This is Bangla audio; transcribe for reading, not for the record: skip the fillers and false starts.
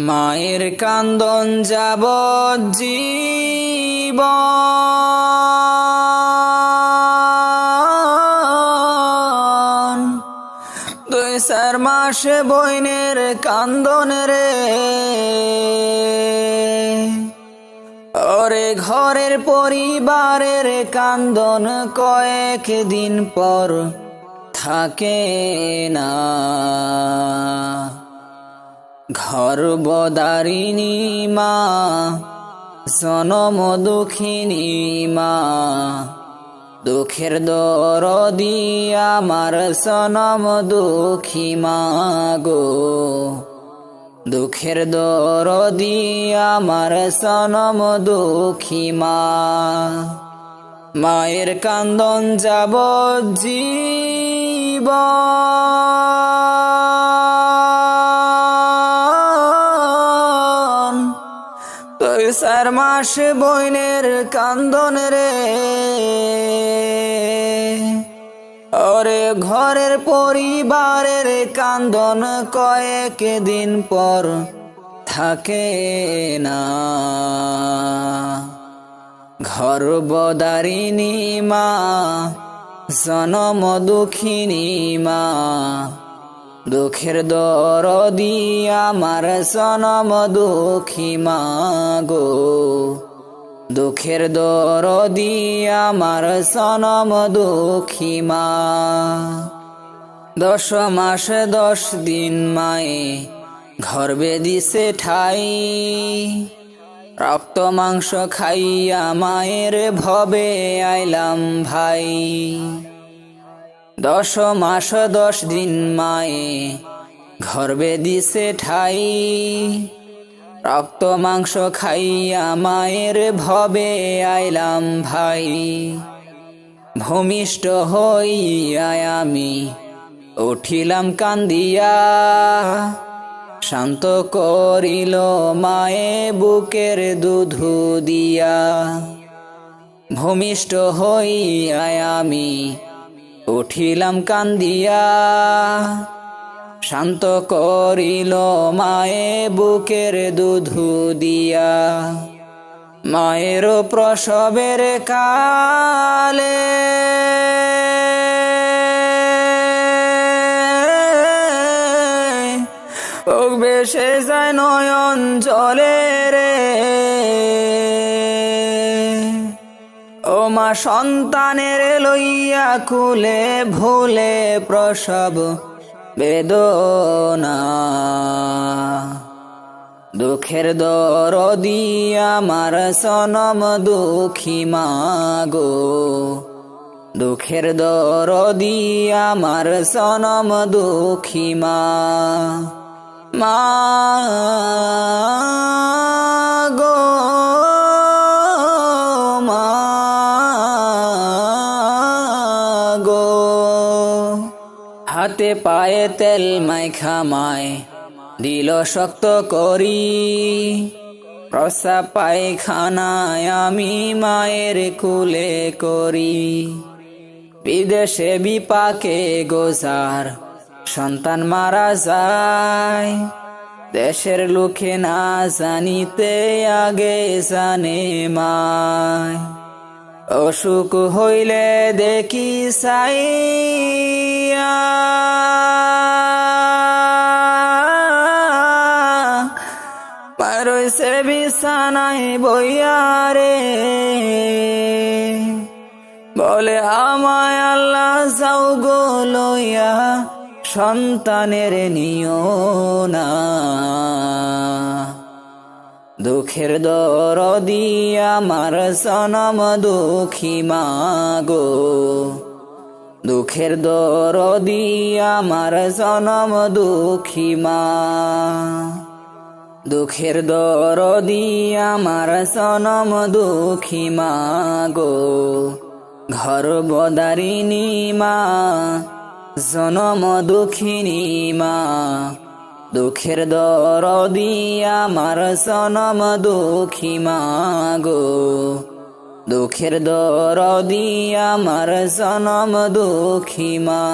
মায়ের কান্দন যাবজ্জীবন, 2-4 মাস বইনের কান্দন রে। ওরে ঘরের পরিবারের কান্দন কয়েকদিন পর থাকে না। গর্ভধারিণী মা, জনম দুঃখিনী মা, দুঃখের দরদি আমার জনম দুঃখী মা গো। দুঃখের দরদি আমার জনম দুঃখী মা। মায়ের কান্দন যাবজ্জীবন, 2-4 মাস বইনের কান্দন রে। ওরে ঘরের পরিবারের কান্দন কয়েকদিন পর থাকে না। গর্ভধারিণী মা, জনম দুঃখিনী মা, দুঃখের দরদি আমার জনম দুঃখী মা গো। দুঃখের দরদি আমার জনম দুঃখী মা। 10 মাস 10 দিন মায়ে গর্ভে দিছে ঠাই, রক্ত মাংস খাইয়া মায়ের ভবে আইলাম ভাই। 10 মাস 10 দিন মায়ে গর্ভে দিছে ঠাই, রক্ত মাংস খাইয়া মায়ের ভবে আইলাম ভাই। ভূমিষ্ঠ হইয়া আমি উঠিলাম কান্দিয়া, শান্ত করিল মায়ে বুকের দুধু দিয়া। ভূমিষ্ঠ হইয়া আমি উঠিলাম কান্দিয়া, শান্ত করিল মায়ে বুকের দুধু দিয়া। মায়ের প্রসবের কালে ভেসে যায় নয়ন জলে রে। ও মা সন্তানের লইয়া কুলে ভুলে প্রসব বেদনা। দুঃখের দরদি আমার জনম দুঃখী মা গো। দুঃখের দরদি আমার জনম দুঃখী মা। মা গো মা গো। হাতে পায়ে তেল মাইখা মায় দিল শক্ত করি, প্রস্রাব পায়খানায় আমি মায়ের কুলে করি। বিদেশে বিপাকে গোজার সন্তান মারা যায়, দেশের লোকে না জানিতে আগে জানে মায়। অসুখ হইলে দেখি চাইয়া রইছে বিছানায় বইয়া রে। বলে আমায় আল্লাহ যাও গো লইয়া, সন্তানের নিও না। দুঃখের দরদি আমার জনম দুঃখী মা গো। দুঃখের দরদি আমার জনম দুঃখী মা। দুঃখের দরদি আমার জনম দুঃখী মা গো। গর্ভধারিণী মা, জনম দুঃখিনী মা, দুঃখের দরদি আমার জনম দুঃখী মা গো। দুঃখের দরদি আমার জনম দুঃখী মা।